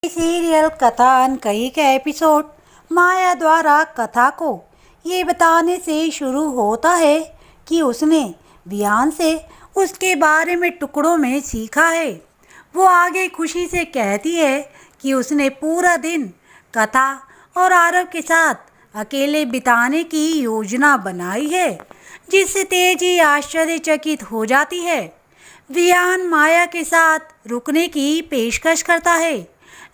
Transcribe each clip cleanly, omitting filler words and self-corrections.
Serial कथान कई का episode माया द्वारा कथा को ये बताने से शुरू होता है कि उसने वियान से उसके बारे में टुकड़ों में सीखा है। वो आगे खुशी से कहती है कि उसने पूरा दिन कथा और आरव के साथ अकेले बिताने की योजना बनाई है, जिससे तेजी आश्चर्यचकित हो जाती है। वियान माया के साथ रुकने की पेशकश करता है,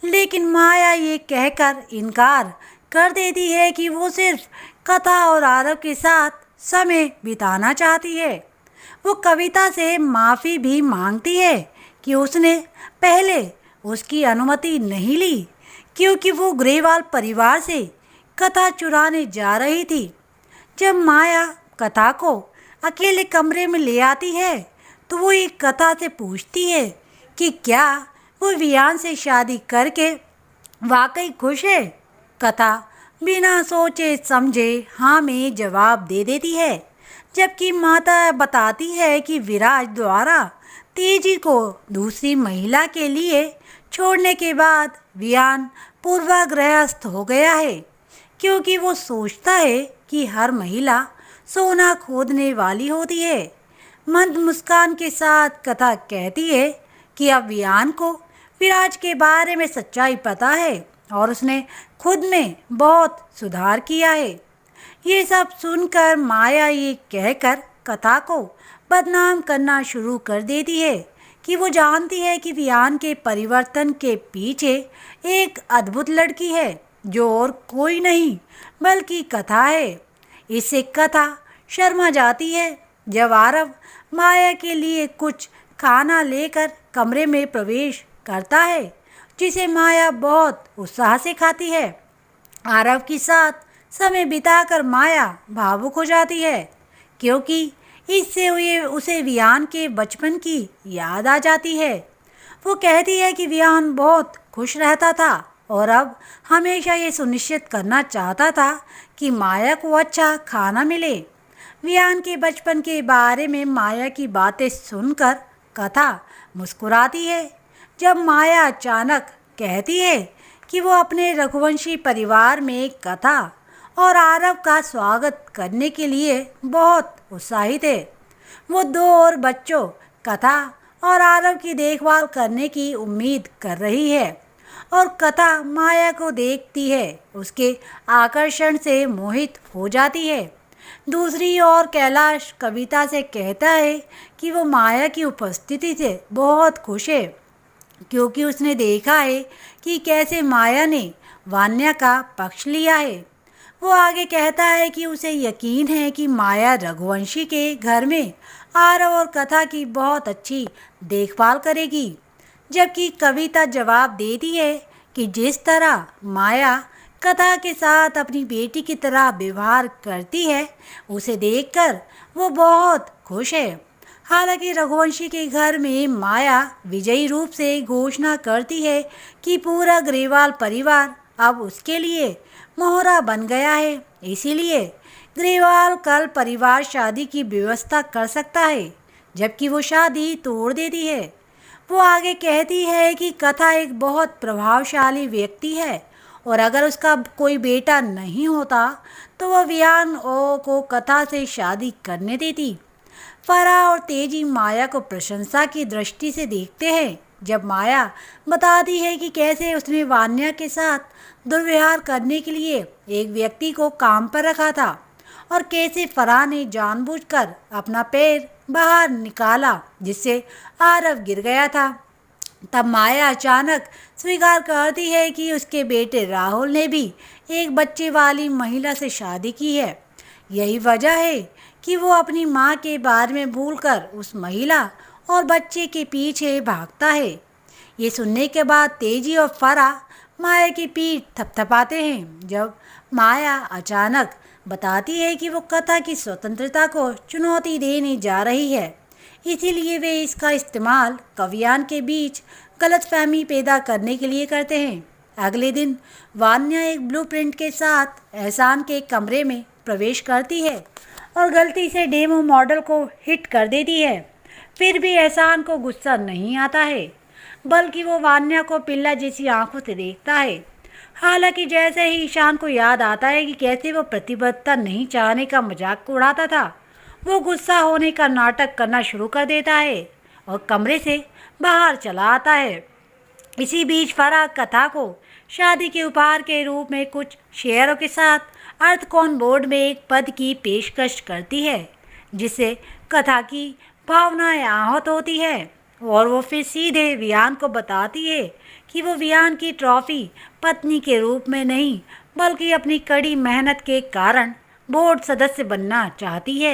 लेकिन माया ये कहकर इनकार कर देती है कि वो सिर्फ कथा और आरव के साथ समय बिताना चाहती है। वो कविता से माफ़ी भी मांगती है कि उसने पहले उसकी अनुमति नहीं ली, क्योंकि वो ग्रेवाल परिवार से कथा चुराने जा रही थी। जब माया कथा को अकेले कमरे में ले आती है तो वो एक कथा से पूछती है कि क्या वो वियान से शादी करके वाकई खुश है। कथा बिना सोचे समझे हाँ में जवाब दे देती है, जबकि माता बताती है कि विराज द्वारा तेजी को दूसरी महिला के लिए छोड़ने के बाद वियान पूर्वाग्रहस्थ हो गया है, क्योंकि वो सोचता है कि हर महिला सोना खोदने वाली होती है। मंद मुस्कान के साथ कथा कहती है कि अब वियान को विराज के बारे में सच्चाई पता है और उसने खुद में बहुत सुधार किया है। ये सब सुनकर माया ये कहकर कथा को बदनाम करना शुरू कर देती है कि वो जानती है कि वियान के परिवर्तन के पीछे एक अद्भुत लड़की है जो और कोई नहीं बल्कि कथा है। इससे कथा शर्मा जाती है जब आरव माया के लिए कुछ खाना लेकर कमरे में प्रवेश करता है, जिसे माया बहुत उत्साह से खाती है। आरव के साथ समय बिताकर माया भावुक हो जाती है, क्योंकि इससे उसे वियान के बचपन की याद आ जाती है। वो कहती है कि वियान बहुत खुश रहता था और अब हमेशा ये सुनिश्चित करना चाहता था कि माया को अच्छा खाना मिले। वियान के बचपन के बारे में माया की बातें सुनकर कथा मुस्कुराती है, जब माया अचानक कहती है कि वो अपने रघुवंशी परिवार में कथा और आरव का स्वागत करने के लिए बहुत उत्साहित है। वो दो और बच्चों कथा और आरव की देखभाल करने की उम्मीद कर रही है, और कथा माया को देखती है उसके आकर्षण से मोहित हो जाती है। दूसरी ओर कैलाश कविता से कहता है कि वो माया की उपस्थिति से बहुत खुश है, क्योंकि उसने देखा है कि कैसे माया ने वान्या का पक्ष लिया है। वो आगे कहता है कि उसे यकीन है कि माया रघुवंशी के घर में आरव और कथा की बहुत अच्छी देखभाल करेगी, जबकि कविता जवाब देती है कि जिस तरह माया कथा के साथ अपनी बेटी की तरह व्यवहार करती है, उसे देखकर वो बहुत खुश है। हालांकि रघुवंशी के घर में माया विजयी रूप से घोषणा करती है कि पूरा ग्रेवाल परिवार अब उसके लिए मोहरा बन गया है, इसीलिए ग्रेवाल कल परिवार शादी की व्यवस्था कर सकता है, जबकि वो शादी तोड़ देती है। वो आगे कहती है कि कथा एक बहुत प्रभावशाली व्यक्ति है और अगर उसका कोई बेटा नहीं होता तो वह वियान को कथा से शादी करने देती। फराह और तेजी माया को प्रशंसा की दृष्टि से देखते हैं, जब माया बताती है कि कैसे उसने वान्या के साथ दुर्व्यवहार करने के लिए एक व्यक्ति को काम पर रखा था और कैसे फराह ने जानबूझकर अपना पैर बाहर निकाला जिससे आरव गिर गया था। तब माया अचानक स्वीकार करती है कि उसके बेटे राहुल ने भी एक बच्चे वाली महिला से शादी की है। यही वजह है कि वो अपनी माँ के बारे में भूलकर उस महिला और बच्चे के पीछे भागता है। ये सुनने के बाद तेजी और फराह माया की पीठ थपथपाते हैं, जब माया अचानक बताती है कि वो कथा की स्वतंत्रता को चुनौती देने जा रही है, इसीलिए वे इसका इस्तेमाल कवियान के बीच गलतफहमी पैदा करने के लिए करते हैं। अगले दिन वान्या एक ब्लूप्रिंट के साथ एहसान के कमरे में प्रवेश करती है और गलती से डेमो मॉडल को हिट कर देती है। फिर भी एहसान को गुस्सा नहीं आता है। बल्कि वो वान्या को पिल्ला जैसी आंखों से देखता है। हालांकि जैसे ही ईशान को याद आता है कि कैसे वो प्रतिबद्धता नहीं चाहने का मजाक उड़ाता था, वो गुस्सा होने का नाटक करना शुरू कर देता है और कमरे से बाहर चला आता है। इसी बीच फराह कथा को शादी के उपहार के रूप में कुछ शेयरों के साथ अर्थकॉन बोर्ड में एक पद की पेशकश करती है, जिससे कथा की भावनाएं आहत होती है और वो फिर सीधे वियान को बताती है कि वो वियान की ट्रॉफी पत्नी के रूप में नहीं बल्कि अपनी कड़ी मेहनत के कारण बोर्ड सदस्य बनना चाहती है।